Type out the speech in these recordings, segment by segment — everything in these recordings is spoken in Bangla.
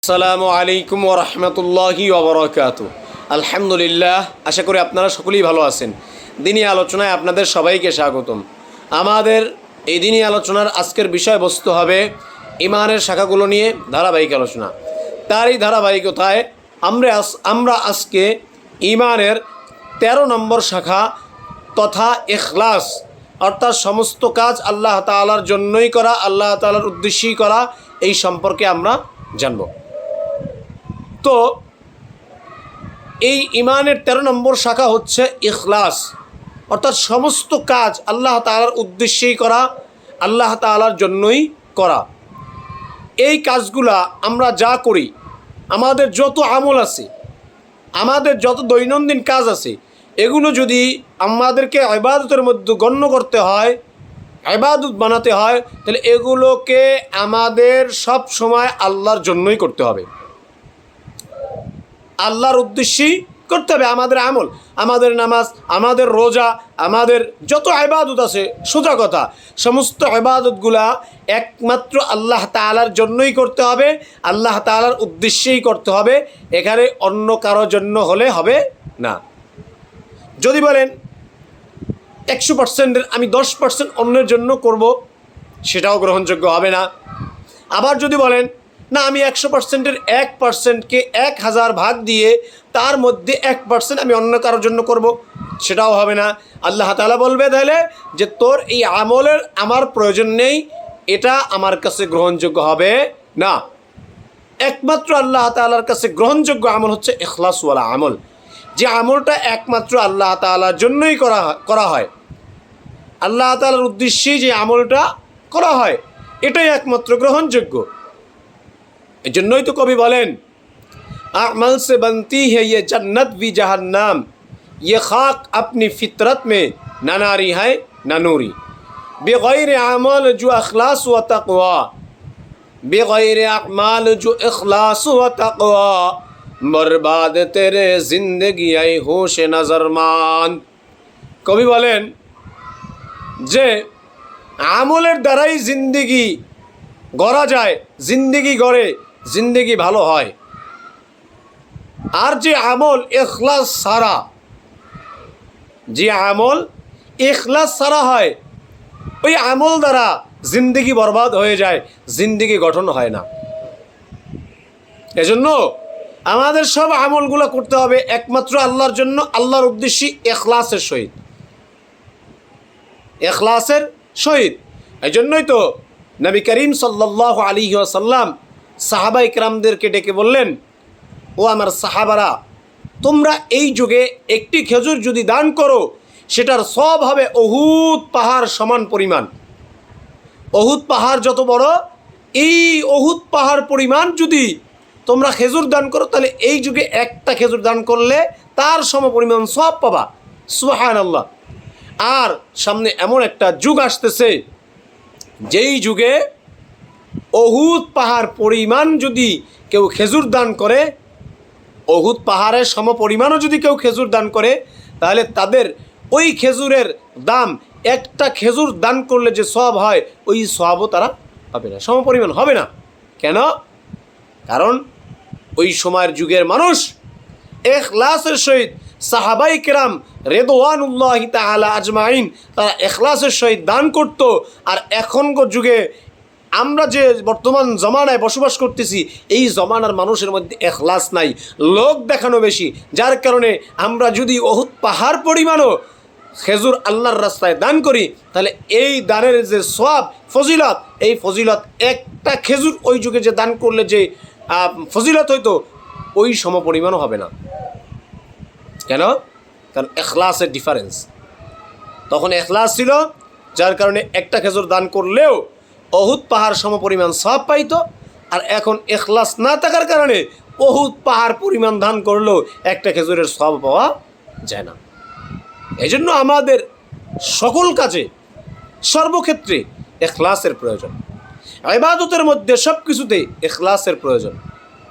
আসসালামু আলাইকুম ওয়া রাহমাতুল্লাহি ওয়া বারাকাতুহু। আলহামদুলিল্লাহ, আশা করি আপনারা সকলেই ভালো আছেন। দিনী আলোচনায় আপনাদের সবাইকে স্বাগতম। আমাদের এই দিনী আলোচনার আজকের বিষয়বস্তু হবে ইমানের শাখাগুলো নিয়ে ধারাবাহিক আলোচনা। তারই ধারাবাহিকতায় আমরা আজকে ইমানের 13 নম্বর শাখা তথা ইখলাস, অর্থাৎ সমস্ত কাজ আল্লাহ তাআলার জন্যই করা, আল্লাহ তাআলার উদ্দেশ্যেই করা, এই সম্পর্কে আমরা জানব। তো এই ইমানের 13 নম্বর শাখা হচ্ছে ইখলাস, অর্থাৎ সমস্ত কাজ আল্লাহ তাআলার উদ্দেশ্যেই করা, আল্লাহ তাআলার জন্যই করা। এই কাজগুলা আমরা যা করি, আমাদের যত আমল আছে, আমাদের যত দৈনন্দিন কাজ আছে, এগুলো যদি আমাদেরকে ইবাদতের মধ্যে গণ্য করতে হয়, ইবাদত বানাতে হয়, তাহলে এগুলোকে আমাদের সব সময় আল্লাহর জন্যই করতে হবে, আল্লাহর উদ্দেশ্যেই করতে হবে। আমাদের আমল, আমাদের নামাজ, আমাদের রোজা, আমাদের যত ইবাদত আছে, সোজা কথা সমস্ত ইবাদতগুলা একমাত্র আল্লাহ তাআলার জন্যই করতে হবে, আল্লাহ তাআলার উদ্দেশ্যেই করতে হবে। এখানে অন্য কারোর জন্য হলে হবে না। যদি বলেন 100%-এর আমি 10% অন্যের জন্য করব, সেটাও গ্রহণযোগ্য হবে না। আবার যদি বলেন না, আমি 100%-এর 1%কে 1000 ভাগ দিয়ে তার মধ্যে 1% আমি অন্য কারোর জন্য করব, সেটাও হবে না। আল্লাহ তাআলা বলবে তাহলে যে তোর এই আমলের আমার প্রয়োজন নেই, এটা আমার কাছে গ্রহণযোগ্য হবে না। একমাত্র আল্লাহ তাআলার কাছে গ্রহণযোগ্য আমল হচ্ছে ইখলাসওয়ালা আমল, যে আমলটা একমাত্র আল্লাহ তাআলার জন্যই করা হয়, আল্লাহ তাআলার উদ্দেশ্যেই যে আমলটা করা হয়, এটাই একমাত্র গ্রহণযোগ্য। এই জন্যই তো কবি বলেন, আমল সে বনতি হ্যায় ইয়ে জন্নত ভি জাহান্নাম, ইয়ে খাক আপনি ফিতরত মে না নারি হ্যায় না নূরি, বেগৈর আমল জো ইখলাস ওয়া তাকওয়া, বেগৈর আমাল জো ইখলাস ওয়া তাকওয়া, বরবাদ তেরে জিন্দগি আই হোশ নজরমান। কবি বলেন যে আমলের দ্বারাই জিন্দেগি গড়া যায়, জিন্দেগি গড়ে, জিন্দেগি ভালো হয়। আর যে আমল ইখলাস সারা, যে আমল ইখলাস সারা হয়, ওই আমল দ্বারা জিন্দেগি বরবাদ হয়ে যায়, জিন্দেগি গঠন হয় না। এজন্য আমাদের সব আমলগুলো করতে হবে একমাত্র আল্লাহর জন্য, আল্লাহর উদ্দেশ্যে ইখলাসের সহিত, ইখলাসের সহিত। এই জন্যই তো নবী করিম সাল্লাল্লাহু আলাইহি ওয়াসাল্লাম সাহাবা ইকরামদেরকে ডেকে বললেন, ও আমার সাহাবারা, তোমরা এই যুগে একটি খেজুর যদি দান করো, সেটার সব হবে উহুদ পাহাড় সমান পরিমাণ। উহুদ পাহাড় যত বড়, এই উহুদ পাহাড় পরিমাণ যদি তোমরা খেজুর দান করো, তাহলে এই যুগে একটা খেজুর দান করলে তার সম পরিমাণ সব পাবা। সুবহানাল্লাহ। আর সামনে এমন একটা যুগ আসতেছে, যেই যুগে উহুদ পাহাড় পরিমাণ যদি কেউ খেজুর দান করে, উহুদ পাহাড়ের সম পরিমাণও যদি কেউ খেজুর দান করে, তাহলে তাদের ওই খেজুরের দাম, একটা খেজুর দান করলে যে সওয়াব হয়, ওই সওয়াবও তারা পাবে না, সম পরিমাণ হবে না। কেন? কারণ ওই সময়ের যুগের মানুষ ইখলাসের সহিত, সাহাবায়ে কেরাম রিদওয়ানুল্লাহি তাআলা আজমাইন, তারা ইখলাসের সহিত দান করত। আর এখনকার যুগে আমরা যে বর্তমান জমানায় বসবাস করতেছি, এই জমানার মানুষের মধ্যে ইখলাস নাই, লোক দেখানো বেশি। যার কারণে আমরা যদি উহুদ পাহাড় পরিমাণও খেজুর আল্লাহর রাস্তায় দান করি, তাহলে এই দানের যে সওয়াব, ফজিলত, এই ফজিলত একটা খেজুর ওই যুগে যে দান করলে যে ফজিলত হইতো, ওই সম পরিমাণও হবে না। কেন? কারণ ইখলাসের ডিফারেন্স। তখন ইখলাস ছিল, যার কারণে একটা খেজুর দান করলেও উহুদ পাহাড় সম পরিমাণ সওয়াব পাইতো। আর এখন ইখলাস না থাকার কারণে উহুদ পাহাড় পরিমাণ দান করলেও একটা খেজুরের সওয়াব পাওয়া যায় না। এই জন্য আমাদের সকল কাজে, সর্বক্ষেত্রে ইখলাসের প্রয়োজন। ইবাদতের মধ্যে সব কিছুতে ইখলাসের প্রয়োজন।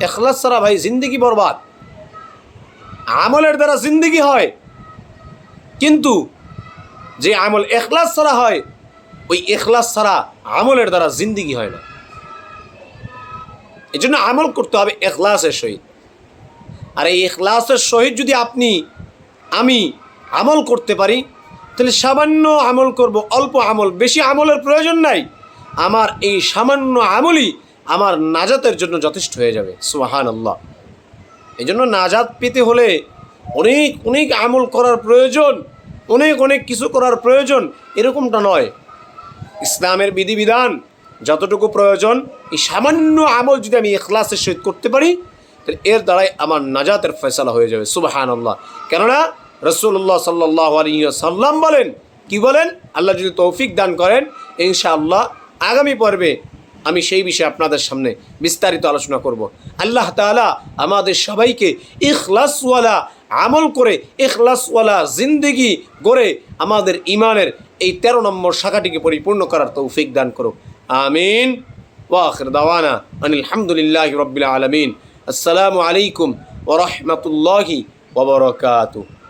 ইখলাস ছাড়া ভাই জিন্দেগি বরবাদ। আমলের দ্বারা জিন্দেগি হয়, কিন্তু যে আমল ইখলাস ছাড়া হয়, ওই ইখলাস ছাড়া আমলের দ্বারা জিন্দেগি হয় না। এই জন্য আমল করতে হবে ইখলাসের সহিত। আর এই ইখলাসের সহিত যদি আমি আমল করতে পারি, তাহলে সামান্য আমল করব, অল্প আমল, বেশি আমলের প্রয়োজন নাই। আমার এই সামান্য আমলই আমার নাজাতের জন্য যথেষ্ট হয়ে যাবে। সুবহানাল্লাহ। এই জন্য নাজাত পেতে হলে অনেক অনেক আমল করার প্রয়োজন, অনেক অনেক কিছু করার প্রয়োজন, এরকমটা নয়। ইসলামের বিধিবিধান যতটুকু প্রয়োজন, এই সামান্য আমল যদি আমি ইখলাসের সহিত করতে পারি, তাহলে এর দ্বারাই আমার নাজাতের ফয়সালা হয়ে যাবে। সুবহানাল্লাহ। কেননা রাসূলুল্লাহ সাল্লাল্লাহু আলাইহি ওয়াসাল্লাম বলেন, কি বলেন? আল্লাহ যদি তৌফিক দান করেন, ইনশাআল্লাহ আগামী পর্বে আমি সেই বিষয়ে আপনাদের সামনে বিস্তারিত আলোচনা করব। আল্লাহ তাআলা আমাদের সবাইকে ইখলাসওয়ালা আমল করে, ইখলাসওয়ালা জিন্দেগি গড়ে আমাদের ঈমানের এই 13 নম্বর শাখাটিকে পরিপূর্ণ করার তৌফিক দান করুক। আমিন। ওয়া আখির দাওয়ানা আনিল হামদুলিল্লাহি রাব্বিল আলামিন। আসসালামু আলাইকুম ওয়া রাহমাতুল্লাহি ওয়া বারাকাতুহু।